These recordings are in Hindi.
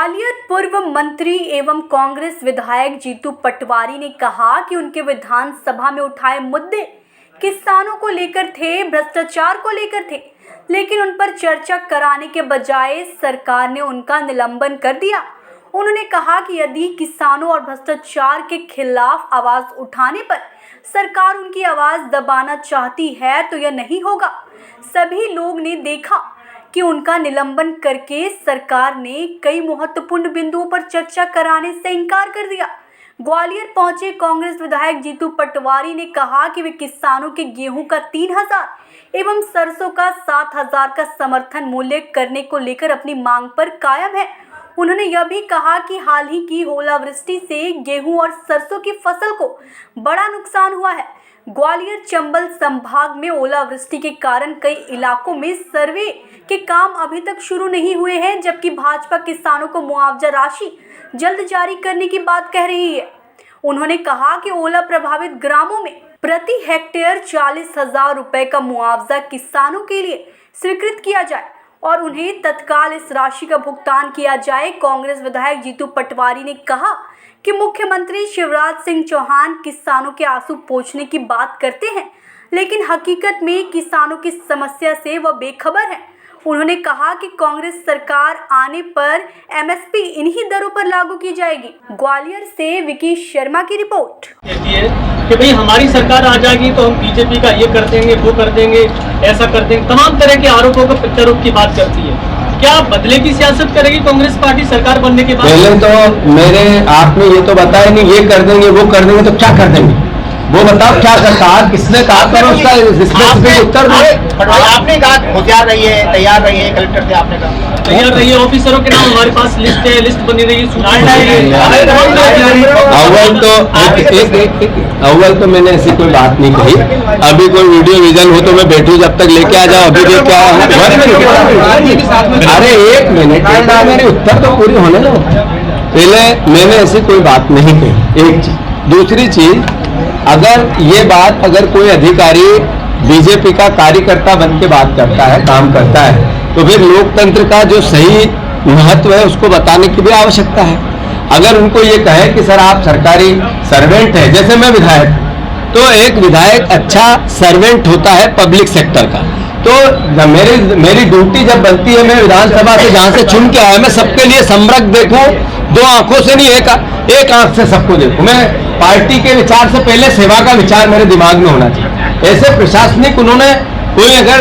ग्वालियर पूर्व मंत्री एवं कांग्रेस विधायक जीतू पटवारी ने कहा कि उनके विधानसभा में उठाए मुद्दे किसानों को लेकर थे, भ्रष्टाचार को लेकर थे, लेकिन उन पर चर्चा कराने के बजाय सरकार ने उनका निलंबन कर दिया। उन्होंने कहा कि यदि किसानों और भ्रष्टाचार के खिलाफ आवाज उठाने पर सरकार उनकी आवाज दबाना चाहती है तो यह नहीं होगा। सभी लोग ने देखा कि उनका निलंबन करके सरकार ने कई महत्वपूर्ण बिंदुओं पर चर्चा कराने से इनकार कर दिया। ग्वालियर पहुंचे कांग्रेस विधायक जीतू पटवारी ने कहा कि वे किसानों के गेहूं का 3000 एवं सरसों का 7000 का समर्थन मूल्य करने को लेकर अपनी मांग पर कायम है। उन्होंने यह भी कहा कि हाल ही की ओलावृष्टि से गेहूं और सरसों की फसल को बड़ा नुकसान हुआ है। ग्वालियर चंबल संभाग में ओलावृष्टि के कारण कई इलाकों में सर्वे के काम अभी तक शुरू नहीं हुए हैं, जबकि भाजपा किसानों को मुआवजा राशि जल्द जारी करने की बात कह रही है। उन्होंने कहा कि ओला प्रभावित ग्रामों में प्रति हेक्टेयर 40,000 रुपए का मुआवजा किसानों के लिए स्वीकृत किया जाए और उन्हें तत्काल इस राशि का भुगतान किया जाए। कांग्रेस विधायक जीतू पटवारी ने कहा कि मुख्यमंत्री शिवराज सिंह चौहान किसानों के आंसू पोंछने की बात करते हैं, लेकिन हकीकत में किसानों की समस्या से वह बेखबर है। उन्होंने कहा कि कांग्रेस सरकार आने पर एमएसपी इन्हीं दरों पर लागू की जाएगी। ग्वालियर से विकी शर्मा की रिपोर्ट। कहती है कि भाई हमारी सरकार आ जाएगी तो हम बीजेपी का ये कर देंगे, वो कर देंगे, ऐसा कर देंगे, तमाम तरह के आरोपों का प्रत्यारोप की बात करती है। क्या बदले की सियासत करेगी कांग्रेस पार्टी सरकार बनने के बाद? पहले तो मेरे आपने ये तो बताया नहीं, ये कर देंगे वो कर देंगे, तो क्या कर देंगे वो बताओ, क्या करता है, किसने कहा करो उसका उत्तर दो। आपने कहा तैयार रहिए, कलेक्टर से आपने कहा तैयार रहिए, ऑफिसरों के नाम हमारे पास लिस्ट है, लिस्ट बनी रही अव्वल तो मैंने ऐसी कोई बात नहीं कही। अभी कोई वीडियो विजन हो तो मैं बैठू, जब तक लेके आ जाओ। अभी क्या अरे एक मिनट, मेरी उत्तर तो पूरी होने दो। पहले मैंने ऐसी कोई बात नहीं कही, एक चीज। दूसरी चीज, अगर कोई अधिकारी बीजेपी का कार्यकर्ता बन के बात करता है, काम करता है, तो फिर लोकतंत्र का जो सही महत्व है उसको बताने की भी आवश्यकता है। अगर उनको ये कहे कि सर आप सरकारी सर्वेंट है, जैसे मैं विधायक, तो एक विधायक अच्छा सर्वेंट होता है पब्लिक सेक्टर का। तो मेरी ड्यूटी जब बनती है, मैं विधानसभा से जहां से चुन के आया, मैं सबके लिए समग्र देखूं, दो आंखों से नहीं, एक आंख से सबको देखूं। मैं पार्टी के विचार से पहले सेवा का विचार मेरे दिमाग में होना चाहिए। ऐसे प्रशासनिक उन्होंने कोई अगर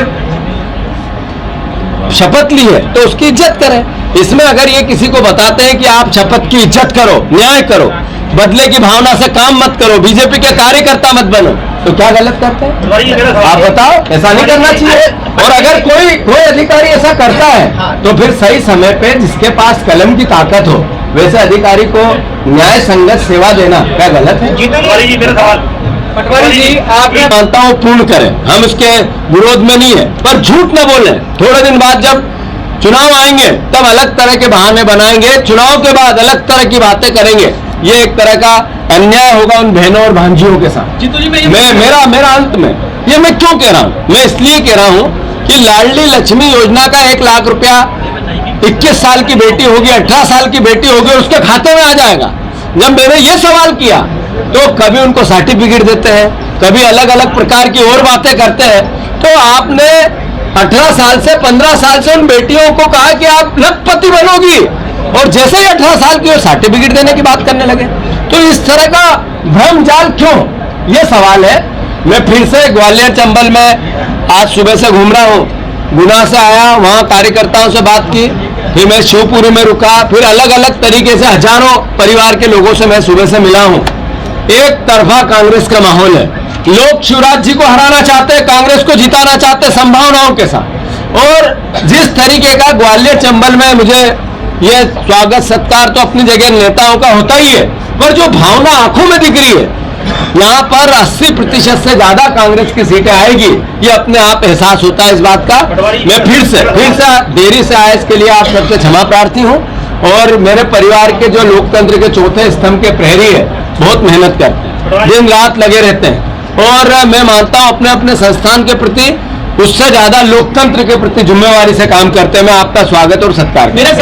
शपथ ली है तो उसकी इज्जत करें। इसमें अगर ये किसी को बताते हैं कि आप शपथ की इज्जत करो, न्याय करो, बदले की भावना से काम मत करो, बीजेपी के कार्यकर्ता मत बनो, तो क्या गलत करते हैं? आप बताओ, ऐसा नहीं करना चाहिए। और अगर कोई अधिकारी ऐसा करता है तो फिर सही समय पे जिसके पास कलम की ताकत हो वैसे अधिकारी को न्याय संगत सेवा देना क्या गलत है? पटवारी जी, आप मानता हूँ पूर्ण करें, हम उसके विरोध में नहीं है, पर झूठ न बोलें। थोड़े दिन बाद जब चुनाव आएंगे तब अलग तरह के बहाने बनाएंगे, चुनाव के बाद अलग तरह की बातें करेंगे। ये एक तरह का अन्याय होगा उन बहनों और भांजियों के साथ। जीतू जी, मेरा अंत में ये मैं क्यों कह रहा हूँ? मैं इसलिए कह रहा हूँ कि लाडली लक्ष्मी योजना का 1 लाख रुपया 21 साल की बेटी होगी, 18 साल की बेटी होगी, उसके खाते में आ जाएगा। जब मैंने ये सवाल किया तो कभी उनको सर्टिफिकेट देते हैं, कभी अलग अलग प्रकार की और बातें करते हैं। तो आपने 18 साल से 15 साल से उन बेटियों को कहा कि आप लखपति बनोगी, और जैसे ही 18 साल की सर्टिफिकेट देने की बात करने लगे। तो इस तरह का भ्रम जाल क्यों? ये सवाल है। मैं फिर से ग्वालियर चंबल में आज सुबह से घूम रहा हूँ, गुना से आया, वहाँ कार्यकर्ताओं से बात की, फिर मैं शिवपुरी में रुका, फिर अलग अलग तरीके से हजारों परिवार के लोगों से मैं सुबह से मिला हूँ। एक तरफा कांग्रेस का माहौल है। लोग शिवराज जी को हराना चाहते हैं, कांग्रेस को जिताना चाहते हैं संभावनाओं के साथ। और जिस तरीके का ग्वालियर चंबल में मुझे ये स्वागत सत्कार तो अपनी जगह नेताओं का होता ही है, पर जो भावना आंखों में दिख रही है, यहाँ पर 80% से ज्यादा कांग्रेस की सीटें आएगी, ये अपने आप एहसास होता है इस बात का। मैं फिर से देरी से आया, इसके लिए आप सबसे क्षमा प्रार्थी हूँ। और मेरे परिवार के जो लोकतंत्र के चौथे स्तंभ के प्रहरी है, बहुत मेहनत करते हैं, दिन रात लगे रहते हैं, और मैं मानता हूँ अपने अपने संस्थान के प्रति उससे ज्यादा लोकतंत्र के प्रति जिम्मेवारी से काम करते हैं। मैं आपका स्वागत और सत्कार